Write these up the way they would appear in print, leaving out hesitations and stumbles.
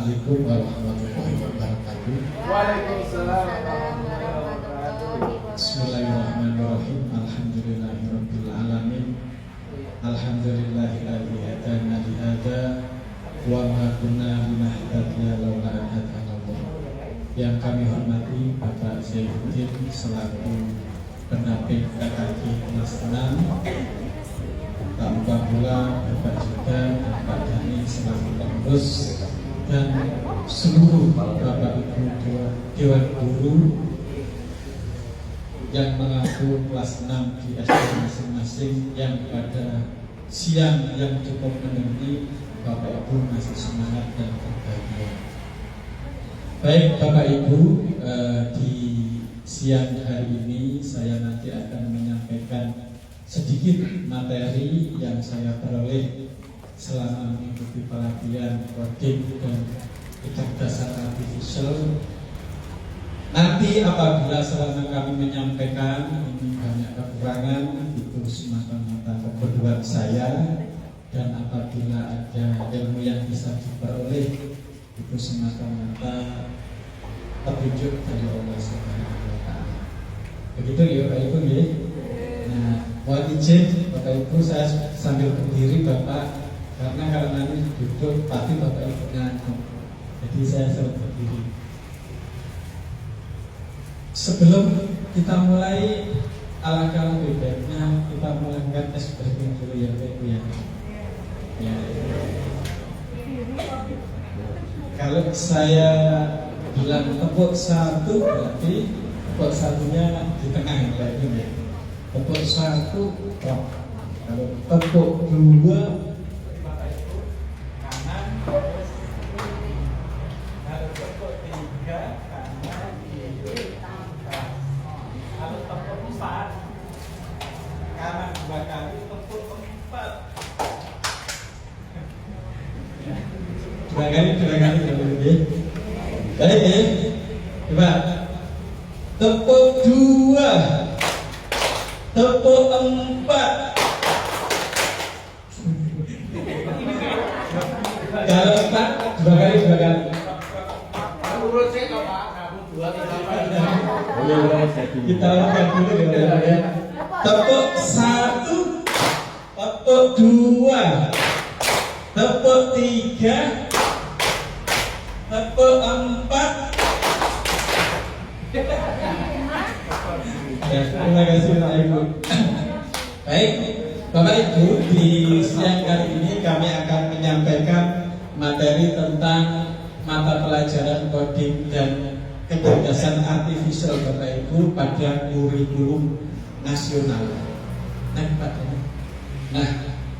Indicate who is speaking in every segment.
Speaker 1: Assalamualaikum warahmatullahi wabarakatuh.
Speaker 2: Waalaikumsalam warahmatullahi wabarakatuh.
Speaker 1: Bismillahirrahmanirrahim. Alhamdulillahirabbil alamin. Alhamdulillahilladzi hadana li hadza wa ma kunna linahtadiya laula an hadanallah. Yang kami hormati Bapak Zainuddin selaku pendamping KKG kelas 6, Pak Bambula, Bapak Juda, dan Pak Dhani selaku pengurus, dan seluruh Bapak Ibu Dewan Guru yang mengaku kelas 6 di SD masing-masing, yang pada siang yang cukup menemani Bapak Ibu masih semangat dan berbahagia. Baik Bapak Ibu, di siang hari ini saya nanti akan menyampaikan sedikit materi yang saya peroleh selama mengikuti pelatihan coding dan kecerdasan artificial. Nanti apabila selama kami menyampaikan ini banyak kekurangan, itu semata-mata keperluan saya, dan apabila ada ilmu yang bisa diperoleh, itu semata-mata petunjuk dari Allah Subhanahu wa Ta'ala. Begitu ya Bapak Ibu ya. Nah, mohon izin Bapak Ibu, saya sambil berdiri Bapak, karena nanti duduk pasti Bapak Ibu ngantuk. Jadi saya suruh berdiri. Sebelum kita mulai, alangkah lebih baiknya kita melakukan tes breathing dulu ya Bapak Ibu ya. Ya. Kalau saya bilang tepuk satu, berarti tepuk satunya di tengah ya Bapak Ibu ya. Tepuk satu, oh. Kalau tepuk dua, Bapak Ibu kanan, terus kiri. Kalau tepuk tiga, kanan, kiri. Kalau tepuk empat, kanan dua kali, tepuk empat. Dua kali ya. Baik ya. Coba. Tepuk dua. Tepuk empat. Kalau empat, dua kali. Kita lakukan dulu ya. Tepuk satu, tepuk dua, tepuk tiga, tepuk empat. Ya, terima kasih Bapak Ibu. Baik, Bapak Ibu, di siang kali ini kami akan menyampaikan materi tentang mata pelajaran coding dan kecerdasan artificial Bapak Ibu pada kurikulum nasional. Nah,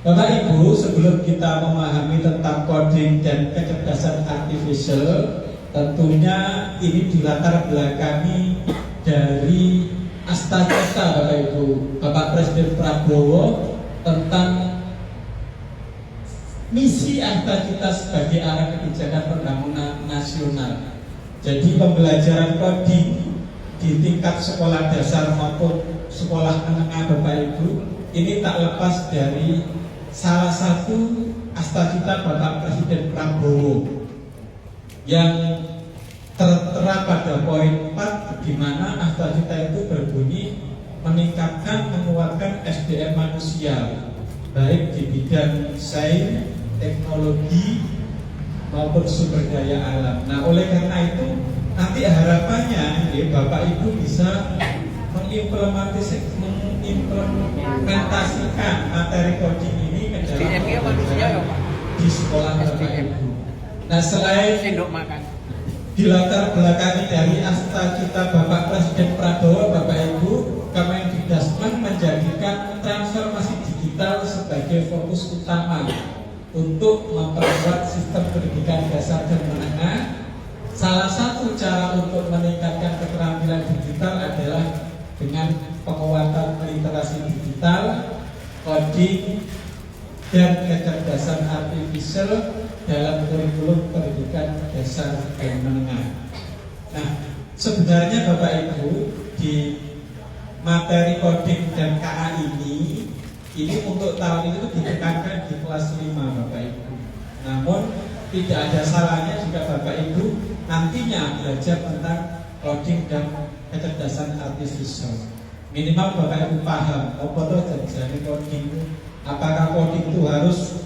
Speaker 1: Bapak Ibu, sebelum kita memahami tentang coding dan kecerdasan artificial, tentunya ini dilatar belakangi dari Astagita Bapak Ibu, Bapak Presiden Prabowo, tentang misi Astagita sebagai arah kebijakan pembangunan nasional. Jadi pembelajaran coding di tingkat sekolah dasar maupun sekolah menengah Bapak Ibu ini tak lepas dari salah satu Astagita Bapak Presiden Prabowo yang tertera pada poin 4, di mana Astagita itu berbunyi meningkatkan, menguatkan SDM manusia baik di bidang sains, teknologi maupun sumber daya alam. Nah, oleh karena itu nanti harapannya ya, Bapak Ibu bisa mengimplementasikan materi coding ini ke dalam pembelajaran di sekolah Bapak Ibu. Nah, selain dilatar belakangi dari Astagita Bapak Presiden Prabowo, Bapak Ibu, Kemendikbud menjadikan transformasi digital sebagai fokus utama untuk memperkuat sistem pendidikan dasar dan menengah. Salah satu cara untuk meningkatkan keterampilan digital adalah dengan penguatan literasi digital, coding, dan kecerdasan artificial dalam kurikulum pendidikan dasar dan menengah. Nah, sebenarnya Bapak Ibu, di materi coding dan KA ini untuk tahun itu ditekankan di kelas 5 Bapak Ibu. Namun tidak ada salahnya jika Bapak nantinya belajar tentang coding dan kecerdasan artifisial. Minimal Bapak Ibu paham apa tuh jadi coding itu. Apakah coding itu harus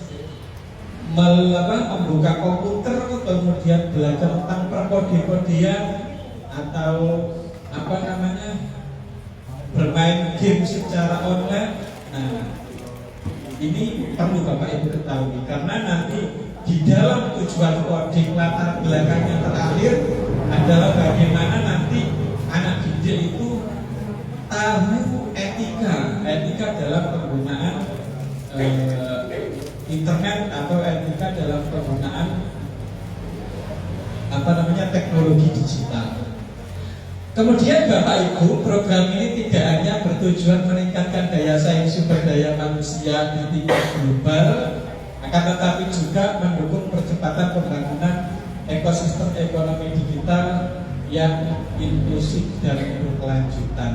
Speaker 1: membuka komputer, kemudian belajar tentang perkode-kodean, atau bermain game secara online. Nah, ini perlu Bapak Ibu ketahui, karena nanti di dalam tujuan coding latar belakangnya terakhir adalah bagaimana nanti anak didik itu tahu etika dalam penggunaan internet, atau etika dalam penggunaan teknologi digital. Kemudian Bapak Ibu, program ini tidak hanya bertujuan meningkatkan daya saing sumber daya manusia di tingkat global, akan tetapi juga mendukung percepatan pembangunan ekosistem ekonomi digital yang inklusif dan berkelanjutan.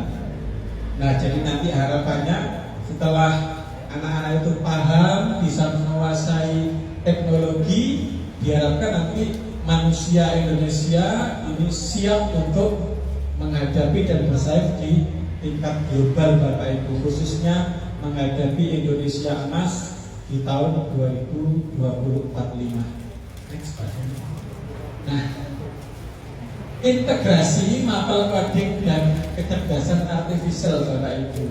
Speaker 1: Nah, jadi nanti harapannya setelah anak-anak itu paham, bisa menguasai teknologi, diharapkan nanti manusia Indonesia ini siap untuk menghadapi dan bersaing di tingkat global Bapak Ibu, khususnya menghadapi Indonesia Emas di tahun 2045. Nah, integrasi mapel coding dan kecerdasan artifisial Bapak Ibu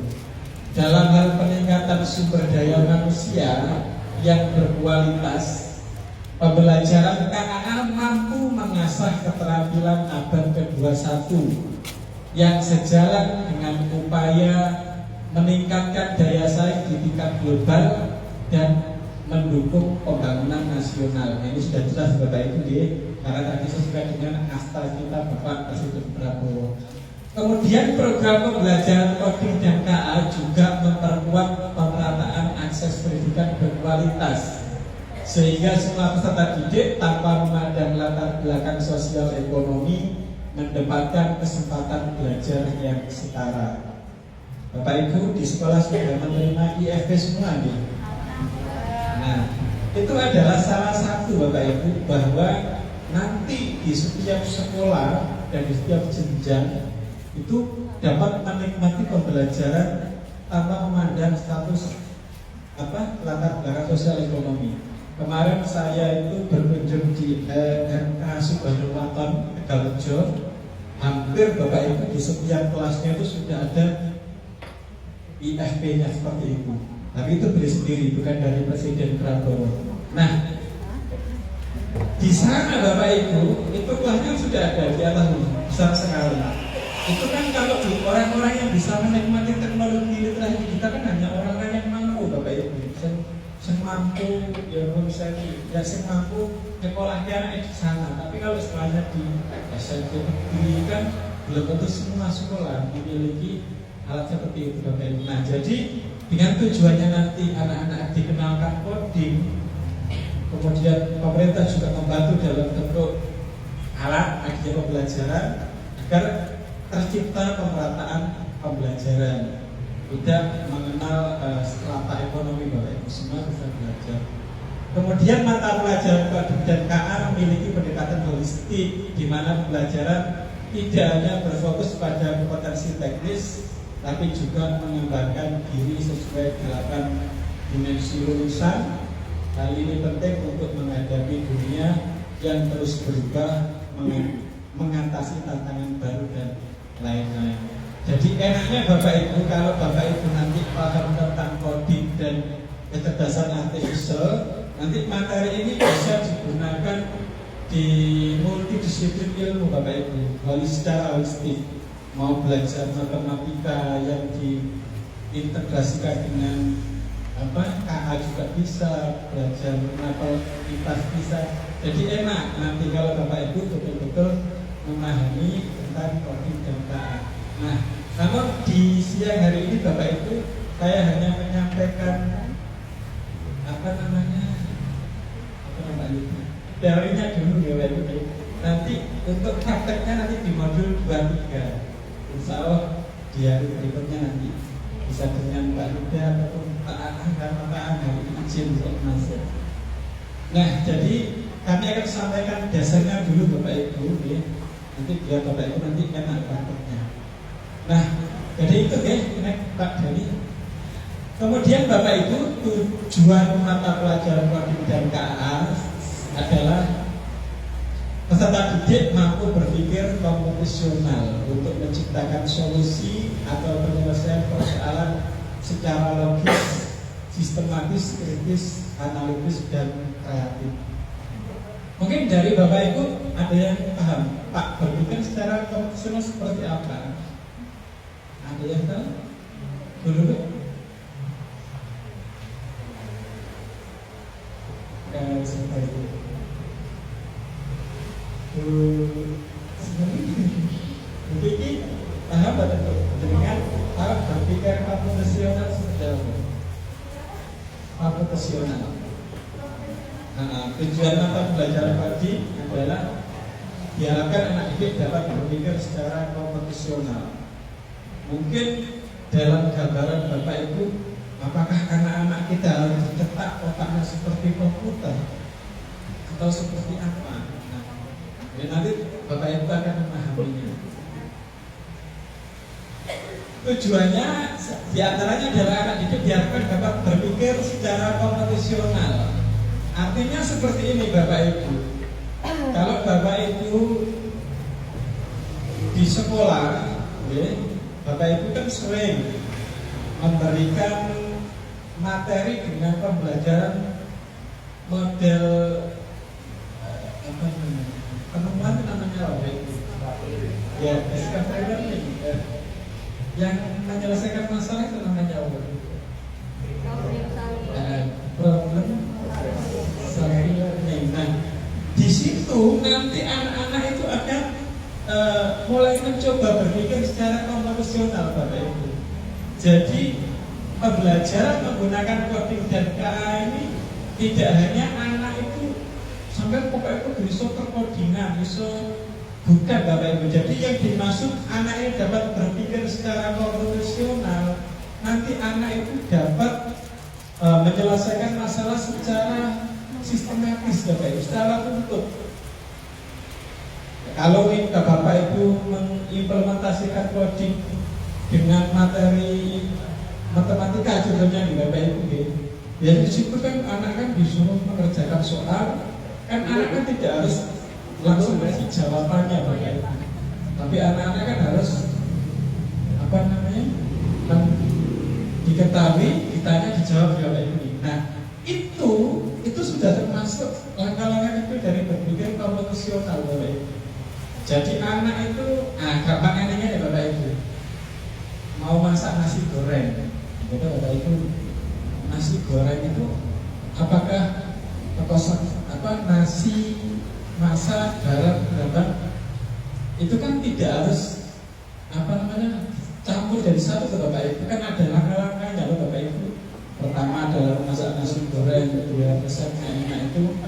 Speaker 1: dalam hal peningkatan sumber daya manusia yang berkualitas. Pembelajaran KAA mampu mengasah keterampilan abad ke-21 yang sejalan dengan upaya meningkatkan daya saing di tingkat global dan mendukung pembangunan nasional. Ini sudah jelas Bapak Ibu ya, karena tadi sesuai dengan asta kita Bapak Presiden Prabowo. Kemudian program pembelajaran coding dan KA juga memperkuat pemerataan akses pendidikan berkualitas, sehingga semua peserta didik tanpa memandang latar belakang sosial ekonomi mendapatkan kesempatan belajar yang setara. Bapak Ibu di sekolah sudah menerima IFP semua nih. Nah, itu adalah salah satu Bapak Ibu bahwa nanti di setiap sekolah dan di setiap jenjang itu dapat menikmati pembelajaran tanpa memandang status latar belakang sosial ekonomi. Kemarin saya itu berkunjung di RK Subhanul Waton Tegalrejo. Hampir Bapak Ibu di setiap kelasnya itu sudah ada IFP-nya seperti itu. Tapi itu beli sendiri, bukan dari Presiden Prabowo. Nah, di sana Bapak Ibu itu kelasnya sudah ada di atas, besar sekali. Itu kan kalau orang-orang yang bisa menikmati teknologi literasi kita kan hanya orang-orang yang mampu Bapak Ibu. Yang mampu, yang mampu sekolahnya anak di sana. Tapi kalau sekolahnya di SMP negeri kan belum tentu semua sekolah memiliki alat seperti itu Bapak Ibu. Nah, jadi dengan tujuannya nanti anak-anak dikenalkan coding, kemudian pemerintah juga membantu dalam bentuk alat media pembelajaran agar tercipta pemerataan pembelajaran, tidak mengenal strata ekonomi Bapak Ibu, semua bisa belajar. Kemudian mata pelajaran coding dan KA memiliki pendekatan holistik, di mana pembelajaran tidak hanya berfokus pada kompetensi teknis, tapi juga mengembangkan diri sesuai 8 dimensi lulusan. Hal ini penting untuk menghadapi dunia yang terus berubah, mengatasi tantangan baru dan lain-lain. Jadi enaknya Bapak Ibu kalau Bapak Ibu nanti paham tentang coding dan kecerdasan artifisial, nanti materi ini bisa digunakan di multidisiplin ilmu Bapak Ibu, secara holistik. Mau belajar matematika yang diintegrasikan dengan KA juga bisa, belajar matematika bisa. Jadi enak nanti kalau Bapak Ibu betul-betul memahami tentang coding dan KA. Nah, namun di siang hari ini Bapak Ibu saya hanya menyampaikan teorinya dulu ya Bapak Ibu. Nanti untuk prakteknya nanti di modul 23. Insya Allah di hari berikutnya nanti bisa dengan Pak Luda ataupun Pak Ahang dan Pak Ahang hari izin untuk masuk. Nah, jadi kami akan sampaikan dasarnya dulu Bapak Ibu. Ibu ya. Nanti biar Bapak Ibu nanti enak prakteknya. Nah, jadi itu ya, Pak Dani. Kemudian Bapak Ibu, tujuan mata pelajaran coding dan KA adalah peserta didik mampu berpikir komputasional untuk menciptakan solusi atau penyelesaian persoalan secara logis, sistematis, kritis, analitis, dan kreatif. Mungkin dari Bapak Ibu ada yang paham, Pak, berpikir secara komputasional seperti apa? Ada yang tahu? Dulu? Seperti itu. Mungkin paham betul dengan berpikir komputasional seperti apa? Komputasional. Tujuan mata pelajaran pagi adalah diharapkan anak didik dapat berpikir secara komputasional. Mungkin dalam gambaran Bapak Ibu, apakah anak-anak kita harus dicetak otaknya seperti komputer atau seperti apa? Nah, nanti Bapak Ibu akan memahaminya. Tujuannya diantaranya adalah anak didik diharapkan dapat berpikir secara komputasional. Artinya seperti ini Bapak Ibu. Kalau Bapak Ibu di sekolah, Bapak Ibu kan sering memberikan materi dengan pembelajaran model apa namanya? Penemuan namanya apa itu? Ya, discovery learning. Yang menyelesaikan masalah itu namanya apa? Problem solving learning. Nah, di situ nanti anak-anak itu akan mulai mencoba berpikir secara komputasional, Bapak Ibu. Jadi pembelajaran menggunakan coding dan KA ini tidak hanya anak itu sampai pokoknya itu bisa perkodingan, bisa bukan Bapak Ibu. Jadi yang dimaksud anak itu dapat berpikir secara komputasional, nanti anak itu dapat menyelesaikan masalah secara sistematis, Bapak Ibu, secara utuh. Kalau Bapak Ibu mengimplementasikan coding dengan materi matematika contohnya di Bapak Ibu, ya di situ kan anak kan disuruh mengerjakan soal, kan anak kan tidak harus langsung kasih jawabannya Bapak Ibu, tapi anak-anak kan harus apa namanya diketahui, ditanya, dijawab Bapak Ibu. Nah itu sudah termasuk langkah-langkah itu dari berpikir komputasional Bapak Ibu. Jadi anak itu, gampang anehnya ya Bapak Ibu, mau masak nasi goreng, gitu Bapak Ibu, nasi goreng itu apakah nasi masak garam berapa? Itu kan tidak harus campur dari satu ke Bapak Ibu, kan ada langkah-langkahnya loh Bapak Ibu. Pertama adalah memasak nasi goreng, kedua resepnya itu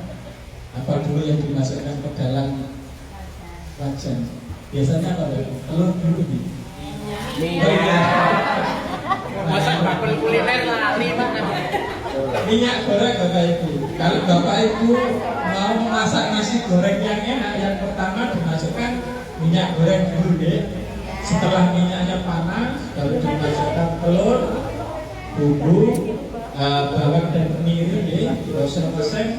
Speaker 1: apa dulu yang dimasukkan ke dalam wajan. Biasanya apa Bapak Ibu? Telur dulu nih.
Speaker 3: Masak bakul kuliner lali banget.
Speaker 1: Minyak goreng Bapak Ibu. Kalau Bapak Ibu mau masak nasi goreng yang enak, yang pertama dimasukkan minyak goreng dulu deh. Setelah minyaknya panas, baru dimasukkan telur, bumbu, bawang dan kemiri deh, dioseng-oseng,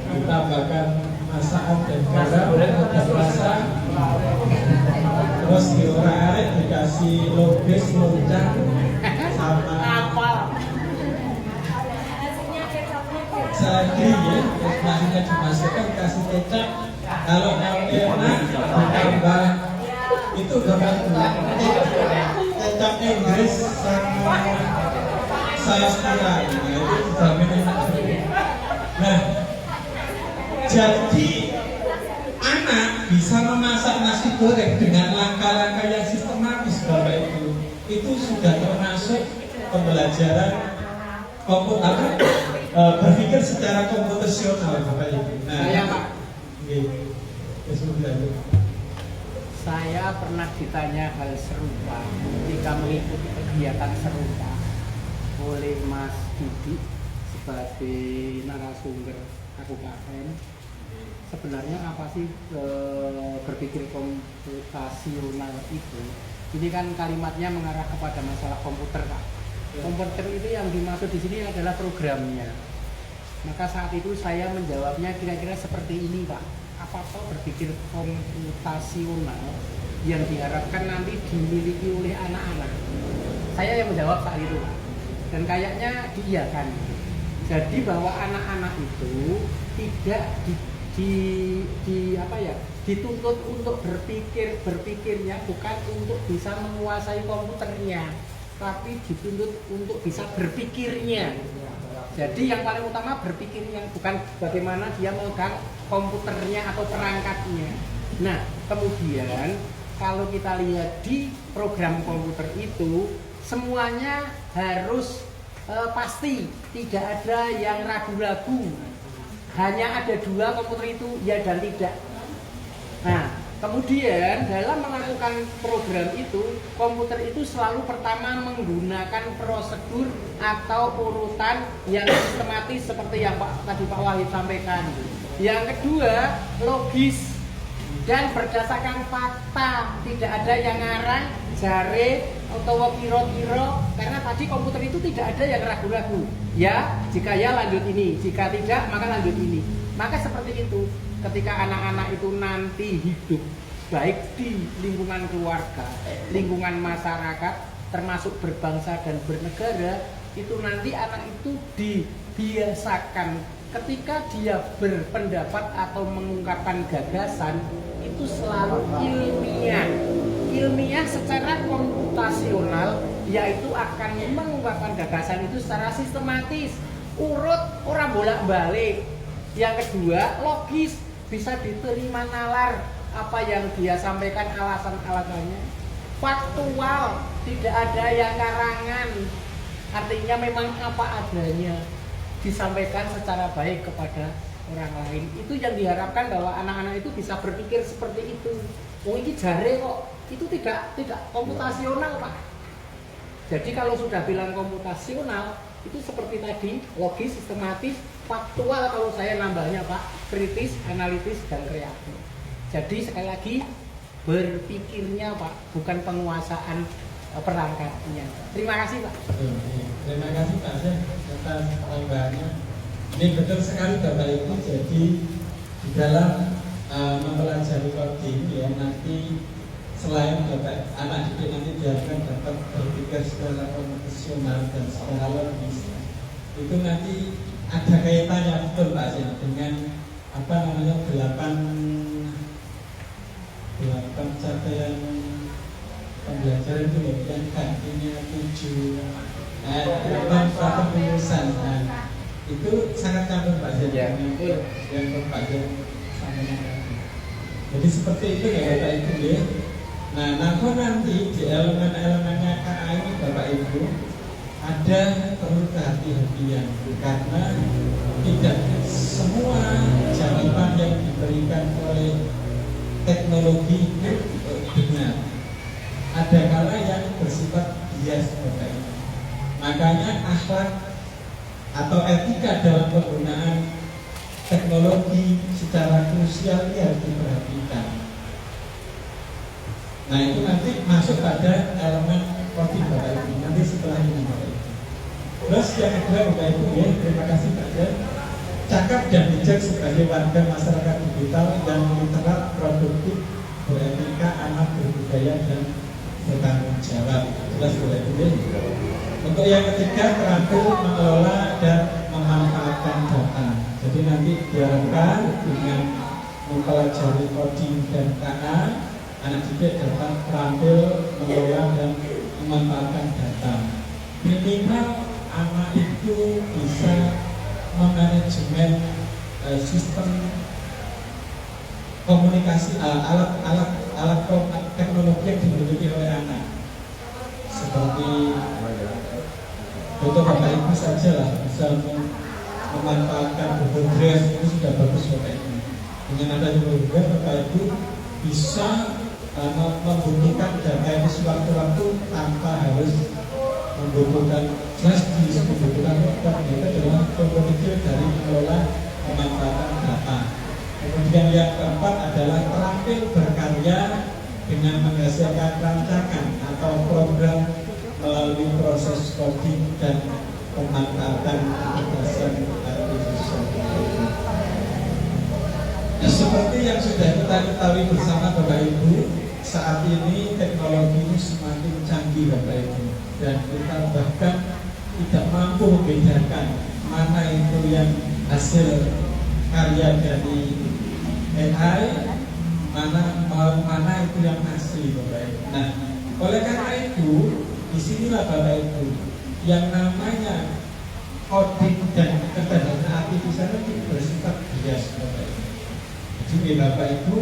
Speaker 1: ditambahkan masakan dan garam dan rasa, terus diorak-arik, dikasih lobes, loncang, sama sagi ya, nasinya dimasukkan, kasih kecap. Kalau mau enak ditambah itu kecap Inggris sama saus tiram, itu dijamin enak. Nah, jadi anak bisa memasak nasi goreng dengan langkah-langkah yang sistematis Bapak Ibu. Itu sudah termasuk pembelajaran berpikir secara komputasional Bapak Ibu. Nah,
Speaker 3: Saya Pak, saya pernah ditanya hal serupa ketika mengikuti kegiatan serupa oleh Mas Didi sebagai narasumber kabupaten.
Speaker 4: Sebenarnya apa sih berpikir komputasional itu? Ini kan kalimatnya mengarah kepada masalah komputer, Kak. Komputer itu yang dimaksud di sini adalah programnya. Maka saat itu saya menjawabnya kira-kira seperti ini, Pak. Apa toh berpikir komputasional yang diharapkan nanti dimiliki oleh anak-anak? Saya yang menjawab saat itu, Pak. Dan kayaknya diiyakan. Jadi bahwa anak-anak itu tidak dituntut untuk berpikirnya bukan untuk bisa menguasai komputernya, tapi dituntut untuk bisa berpikirnya. Jadi yang paling utama berpikirnya, bukan bagaimana dia memegang komputernya atau perangkatnya. Nah, kemudian kalau kita lihat di program komputer itu semuanya harus pasti, tidak ada yang ragu-ragu. Hanya ada dua komputer itu, ya dan tidak. Nah, kemudian dalam melakukan program itu, komputer itu selalu pertama menggunakan prosedur atau urutan yang sistematis seperti yang tadi Pak Wahid sampaikan. Yang kedua, logis dan berdasarkan fakta, tidak ada yang ngarang, jare, atau kiro-kiro, karena tadi komputer itu tidak ada yang ragu-ragu. Ya, jika ya lanjut ini, jika tidak maka lanjut ini. Maka seperti itu, ketika anak-anak itu nanti hidup baik di lingkungan keluarga, lingkungan masyarakat, termasuk berbangsa dan bernegara, itu nanti anak itu dibiasakan ketika dia berpendapat atau mengungkapkan gagasan itu selalu ilmiah secara komputasional, yaitu akan mengungkapkan gagasan itu secara sistematis, urut, orang bolak-balik. Yang kedua, logis, bisa diterima nalar apa yang dia sampaikan, alasan-alasannya. Faktual, tidak ada yang karangan, artinya memang apa adanya, disampaikan secara baik kepada orang lain. Itu yang diharapkan, bahwa anak-anak itu bisa berpikir seperti itu. Oh, ini jare kok, itu tidak komputasional, Pak. Jadi kalau sudah bilang komputasional, itu seperti tadi, logis, sistematis, faktual, kalau saya nambahnya, Pak, kritis, analitis, dan kreatif. Jadi sekali lagi, berpikirnya, Pak, bukan penguasaan perangkatnya. Terima kasih, Pak.
Speaker 1: Terima kasih Pak Syekh atas tambahannya. Ini betul sekali Bapak Ibu. Jadi di dalam mempelajari coding ya, nanti selain Bapak anak didik nanti diharapkan dapat berpikir secara profesional dan secara logis, itu nanti ada kaitannya betul Pak Syekh dengan apa namanya 8 capaian pembelajaran itu ya, yang gantinya 7 pengurusan. Nah, itu sangat campur Pak Jen, yang Pak Jen sampaikan tadi. Jadi seperti itu ya Bapak Ibu ya. Nah, namun nanti di elemen-elemennya KA ini Bapak Ibu ada perlu kehati-hatian, karena tidak semua jawaban yang diberikan oleh teknologi itu benar. Ada kala yang bersifat bias Bapak Ibu. Makanya akhlak atau etika dalam penggunaan teknologi secara krusial ini harus diperhatikan. Nah, itu nanti masuk pada elemen coding Bapak Ibu nanti setelah ini Bapak Ibu. Terus yang kedua Bapak Ibu ya, terima kasih Pak Jen. Cakap dan bijak sebagai warga masyarakat digital yang literat, produktif, beretika, anak, berbudaya, dan bertanggung jawab. Jelas boleh boleh. Untuk yang ketiga, terampil mengelola dan memanfaatkan data. Jadi nanti diharapkan dengan mempelajari coding dan KA, anak didik dapat terampil mengelola dan memanfaatkan data. Minimal anak itu bisa memanajemen sistem komunikasi, alat teknologi yang dimiliki oleh anak, seperti contoh Bapak Ibu saja lah, bisa memanfaatkan Google Drive, itu sudah bagus Bapak Ibu. Dengan adanya Google Drive, Bapak Ibu bisa membunyikan data ini sewaktu-waktu tanpa harus membutuhkan flash disk, membutuhkan ternyata adalah komponisi dari mengelola pemanfaatan data. Kemudian yang keempat adalah terampil berkarya dengan menghasilkan rancangan atau program melalui proses coding dan pemanfaatan kecerdasan artifisial. Nah, seperti yang sudah kita ketahui bersama Bapak Ibu, saat ini teknologi ini semakin canggih Bapak Ibu, dan kita bahkan tidak mampu membedakan mana itu yang hasil karya dari AI, mana itu yang asli Bapak Ibu. Nah, oleh karena itu, disinilah Bapak Ibu yang namanya coding dan kecerdasan artifisial itu bersifat bias Bapak Ibu. Jadi Bapak Ibu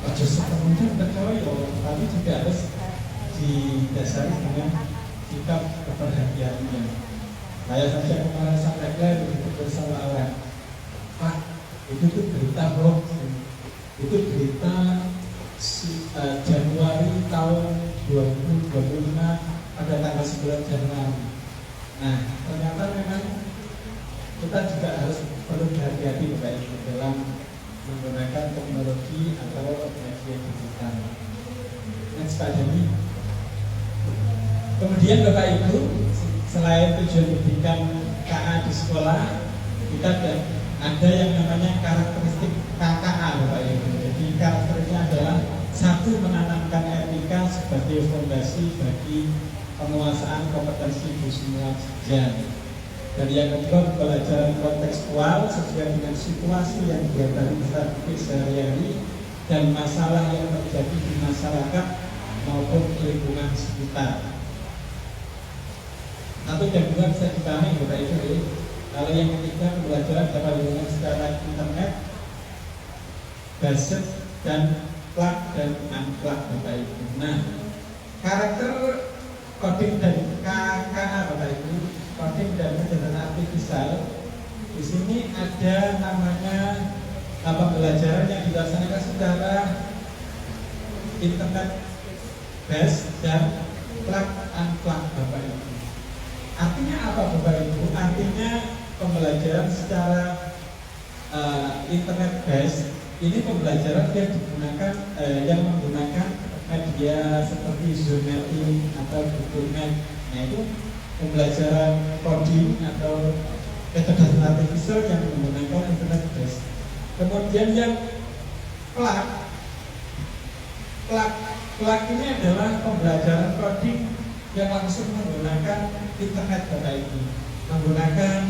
Speaker 1: ojo sepenuhnya percaya, tapi juga harus didasari dengan sikap keperhatiannya. Saya saja kemarin sampaikan begitu bersama orang, Pak, itu tuh berita hoax, itu berita Januari tahun 2025 pada tanggal 9 Januari. Nah, ternyata memang kita juga harus perlu berhati-hati Bapak Ibu dalam menggunakan teknologi atau media digital. Next Pak Dani. Kemudian Bapak Ibu, selain tujuan pendidikan KA di sekolah, kita ada yang namanya karakteristik KKA Bapak Ibu. Jadi karakternya adalah satu, menanamkan etika sebagai fondasi bagi penguasaan kompetensi di semua jenjang. Dan yang kedua, pembelajaran kontekstual sesuai dengan situasi yang dihadapi sehari-hari dan masalah yang terjadi di masyarakat maupun lingkungan sekitar. Satu dan dua bisa dipahami Bapak Ibu. Kalau yang ketiga, pembelajaran dapat dilakukan secara internet, based dan plug dan unplug Bapak Ibu. Nah, karakter coding dan KKA Bapak Ibu, coding dan kecerdasan artifisial, di sini ada namanya pembelajaran yang dilaksanakan secara internet based dan plug unplug Bapak Ibu. Artinya apa Bapak Ibu? Artinya pembelajaran secara internet based ini pembelajaran yang menggunakan media seperti Zoom meeting atau Google Meet. Nah, itu pembelajaran coding atau kecerdasan artifisial yang menggunakan internet based. Kemudian yang plug ini adalah pembelajaran coding yang langsung menggunakan internet Bapak Ibu, menggunakan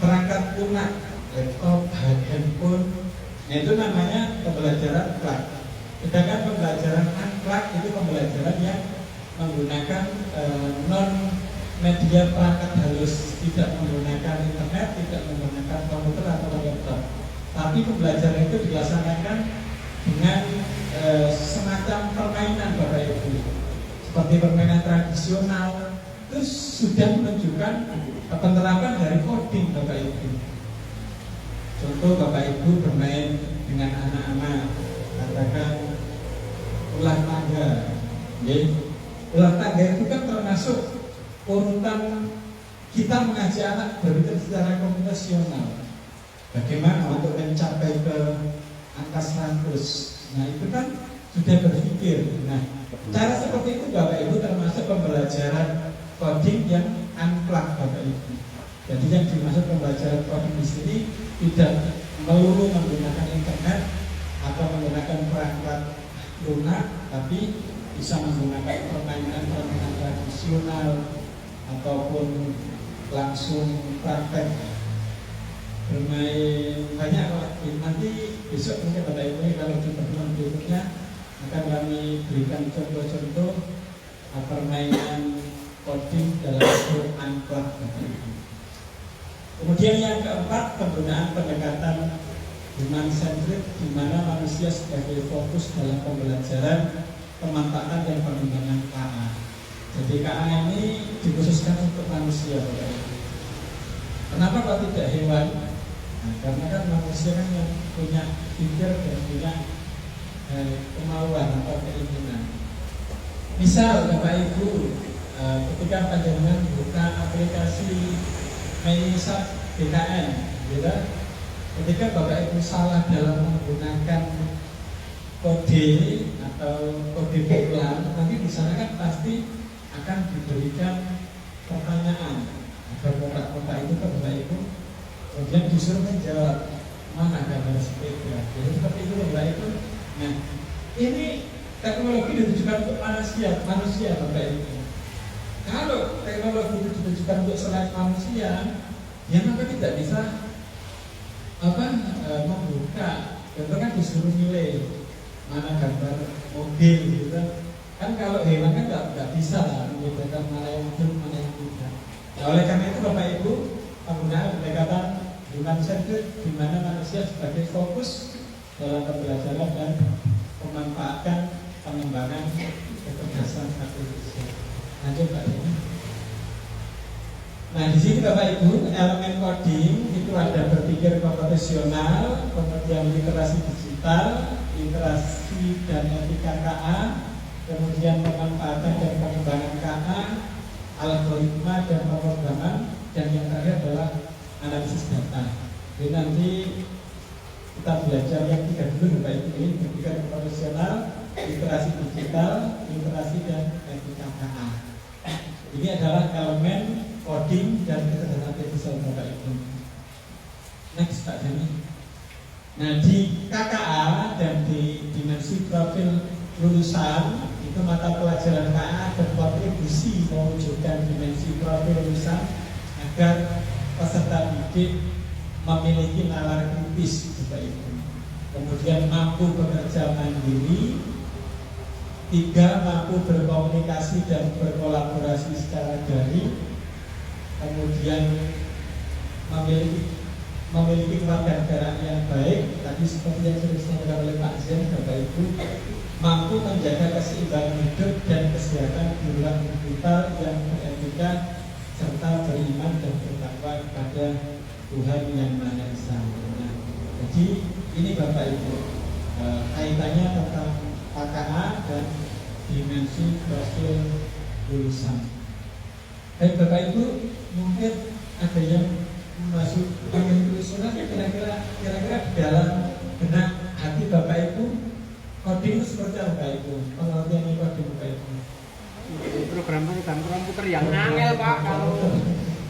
Speaker 1: perangkat lunak, laptop, handphone. Nah, itu namanya pembelajaran plug. Sedangkan pembelajaran unplug itu pembelajaran yang menggunakan non media perangkat halus, tidak menggunakan internet, tidak menggunakan komputer atau laptop. Tapi pembelajaran itu dilaksanakan dengan semacam permainan Bapak Ibu, seperti permainan tradisional. Itu sudah menunjukkan penerapan dari coding Bapak Ibu. Contoh Bapak Ibu bermain dengan anak-anak, katakan ulah tangga. Ulah tangga itu kan termasuk urutan kita mengajak anak berpikir secara komputasional. Bagaimana untuk mencapai ke angka 100. Nah, itu kan sudah berpikir. Nah, cara seperti itu Bapak Ibu termasuk pembelajaran coding yang unplug Bapak Ibu. Jadi yang dimaksud pembelajaran coding di sini tidak melulu menggunakan internet atau menggunakan perangkat lunak, tapi bisa menggunakan permainan tradisional ataupun langsung praktek bermain banyak. Nanti besok mungkin Bapak Ibu kalau di pertemuan berikutnya akan kami berikan contoh-contoh permainan coding dalam bentuk unplug. Kemudian yang keempat, penggunaan pendekatan human centric, di mana manusia sebagai fokus dalam pembelajaran, pemanfaatan dan pengembangan KA. Jadi KA ini dikhususkan untuk manusia Bapak Ibu. Kenapa kok tidak hewan? Nah, karena kan manusia kan yang punya pikir dan punya kemauan atau keinginan. Misal Bapak Ibu, ketika panjenengan buka aplikasi Menisat BKN, gitu, ketika Bapak Ibu salah dalam menggunakan kode atau kode pukulan, nanti di sana kan pasti akan diberikan pertanyaan. Ada kotak-kotak itu ke Bapak Ibu, kemudian disuruh menjawab mana gambar sepeda. Jadi seperti itu Bapak Ibu. Nah, ini teknologi ditujukan untuk manusia Bapak Ibu. Kalau teknologi itu ditujukan untuk selain manusia, ya maka tidak bisa membuka. Contoh kan disuruh milih mana gambar mobil gitu kan, kalau hewan kan nggak bisa lah membedakan mana yang hidup mana yang tidak. Nah, oleh karena itu Bapak Ibu, penggunaan pendekatan human centered di mana manusia sebagai fokus dalam pembelajaran dan memanfaatkan pengembangan kecerdasan artifisial. Lanjut Pak ini. Nah, di sini Bapak Ibu, elemen coding itu ada berpikir komputasional, kemudian literasi digital, literasi dan etika KA, kemudian pemanfaatan dan pengembangan KA, algoritma dan pemrograman, dan yang terakhir adalah analisis data. Jadi nanti kita belajar yang tiga dulu Bapak Ibu, ini berpikir komputasional, literasi digital, literasi dan etika KA. Ini adalah elemen coding dan kecerdasan artifisial Bapak Ibu. Next Pak Jani. Nah, di KKA dan di dimensi profil lulusan itu mata pelajaran KA berkontribusi mewujudkan dimensi profil lulusan agar peserta didik memiliki nalar kritis Bapak Ibu. Kemudian mampu bekerja mandiri. 3. Mampu berkomunikasi dan berkolaborasi secara daring. Kemudian memiliki kewarganegaraan yang baik. Tadi seperti yang sudah disampaikan oleh Pak Zen, Bapak Ibu, mampu menjaga keseimbangan hidup dan kesehatan di ruang digital yang beretika serta beriman dan bertakwa kepada Tuhan yang Maha Esa. Nah, jadi ini Bapak Ibu kaitannya tentang KKA dan dimensi profil lulusan. Baik Bapak Ibu, mungkin ada yang masuk ingin tulis surat kira-kira di dalam benak hati Bapak Ibu coding seperti apa Bapak Ibu? Pengertian coding Bapak Ibu?
Speaker 4: Program komputer yang angel Pak, kalau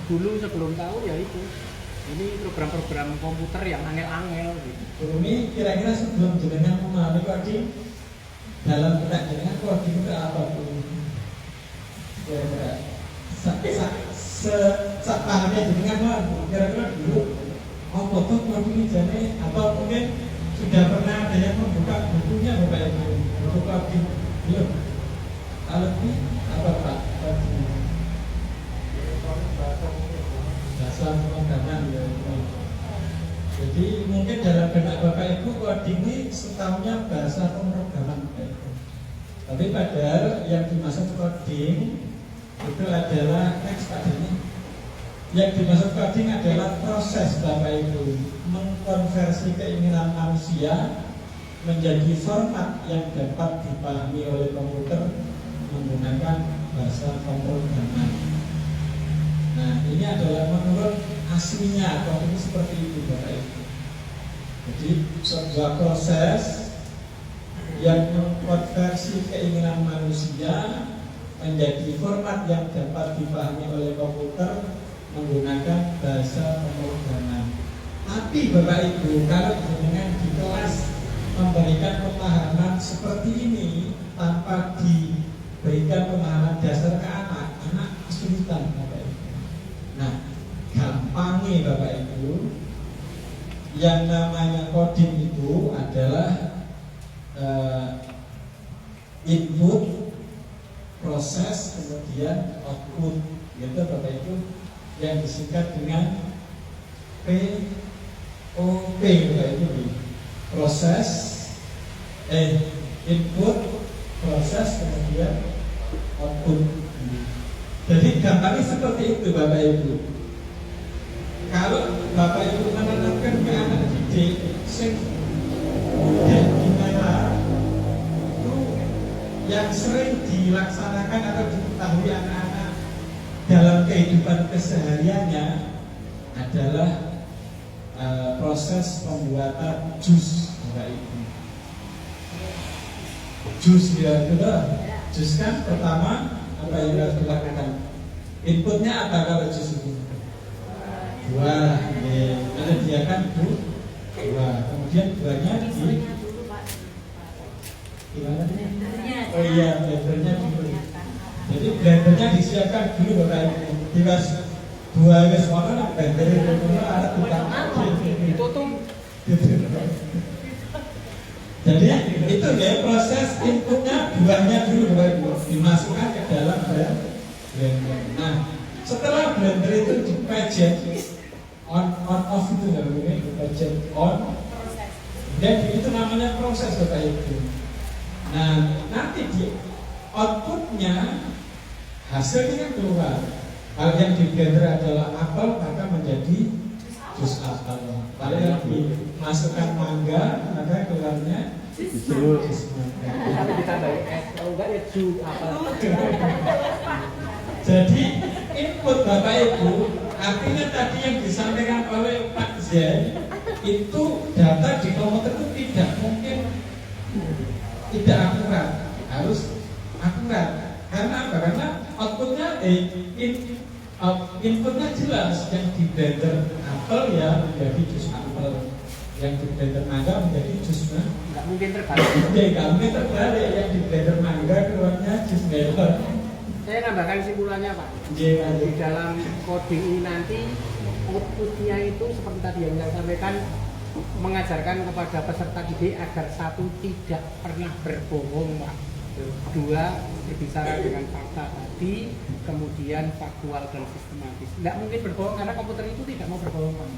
Speaker 4: dulu sebelum tahu ya itu. Ini program-program komputer yang angel-angel gitu.
Speaker 1: Ini kira-kira sebelum jenengan memahami coding, dalam benak jenengan coding itu apa Bu? Kira-kira pahamnya jenengan kira-kira dulu apa tuh coding jane, atau mungkin sudah pernah ada yang membuka bukunya Bapak Ibu, buku coding belum? Kalau ini apa Pak? Bahasa pemrograman ya. Jadi mungkin dalam benak Bapak Ibu coding ini setahunya bahasa pemrograman Bapak Ibu. Tapi padahal yang dimaksud coding itu adalah teks Pak ini. Yang dimaksud coding adalah proses Bapak Ibu mengkonversi keinginan manusia menjadi format yang dapat dipahami oleh komputer menggunakan bahasa pemrograman. Nah, ini adalah menurut aslinya coding seperti itu Bapak Ibu. Jadi sebuah proses yang mengkonversi keinginan manusia menjadi format yang dapat dipahami oleh komputer menggunakan bahasa pemrograman. Tapi Bapak Ibu, kalau dengan di kelas memberikan pemahaman seperti ini tanpa diberikan pemahaman dasar ke anak kesulitan Bapak Ibu. Nah, gampangnya Bapak Ibu, yang namanya coding itu adalah input, proses, kemudian output, gitu Bapak Ibu, yang disingkat dengan POP Bapak Ibu. Proses, input, proses, kemudian output. Jadi gampangnya seperti itu Bapak Ibu. Kalau Bapak Ibu menanamkan ke anak didik dan gimana itu yang sering dilaksanakan atau diketahui anak-anak dalam kehidupan kesehariannya adalah proses pembuatan jus Bapak Ibu. Jus ya sudah. Jus kan pertama apa yang harus dilakukan? Inputnya apa kalau jus itu? Buah, ada dia kan buah. Kemudian buahnya di gimana? Oh iya, blendernya dulu. Jadi blendernya disiapkan dulu Bapak Ibu. Tiba buah wis ana blender itu ada tukang
Speaker 4: ditutup.
Speaker 1: Jadi itu ya proses inputnya buahnya dulu Bapak Ibu dimasukkan ke dalam blender. Nah, setelah blender itu dipejet on off itu ya Bapak Ibu, dipejet on. Dan itu namanya proses Bapak Ibu. Nah, nanti di outputnya hasilnya kan keluar. Kalau yang di blender adalah apel maka menjadi jus apel. Kalau yang dimasukkan mangga maka keluarnya jus mangga.
Speaker 4: Kalau ditambahin es, kalau enggak ya jus apa?
Speaker 1: Jadi input Bapak Ibu artinya tadi yang disampaikan oleh Pak Zain itu data di komputer itu tidak mungkin tidak akurat, harus akurat. Karena apa? Karena outputnya inputnya jelas, yang di blender apel ya menjadi jus apel, yang di blender mangga menjadi jus mangga.
Speaker 4: Nggak mungkin terbalik.
Speaker 1: Oke, nggak mungkin terbalik, yang di blender mangga keluarnya jus melon.
Speaker 4: Saya nambahkan simpulannya Pak.
Speaker 1: Iya.
Speaker 4: Di dalam coding ini nanti outputnya itu seperti tadi yang saya sampaikan, mengajarkan kepada peserta didik agar satu tidak pernah berbohong Pak. Dua, berbicara dengan fakta tadi, kemudian faktual dan sistematis. Tidak mungkin berbohong karena komputer itu tidak mau berbohong Pak.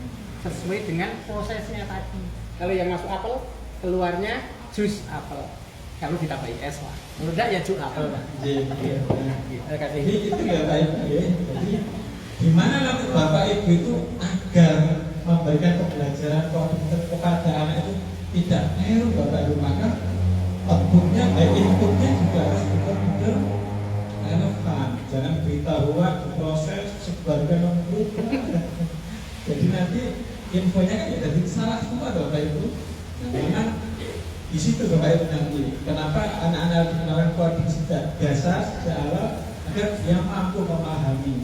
Speaker 4: Sesuai dengan prosesnya tadi. Kalau yang masuk apel, keluarnya jus apel. Kalau ditambahi es Pak. Menurut saya ya jus apel Pak.
Speaker 1: Iya.
Speaker 4: Jadi
Speaker 1: Jadi itu ya Pak Ibu ya. Jadi gimana nanti Bapak Ibu itu agar memberikan pembelajaran komputer kepada anak itu tidak keliru Bapak Ibu, maka outputnya, inputnya juga harus betul-betul relevan. Jangan beritahu diproses sebagian nomor. Jadi nanti infonya kan jadi salah semua Bapak Ibu. Memang di situ Bapak Ibu nanti. Kenapa anak-anak dikenalkan coding sejak dasar, sejak awal, agar dia mampu memahami,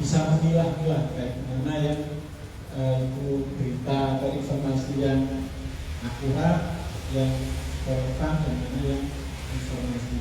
Speaker 1: bisa memilah-milah baik mana yang itu berita atau informasi yang akurat, yang relevan, dan mana yang informasi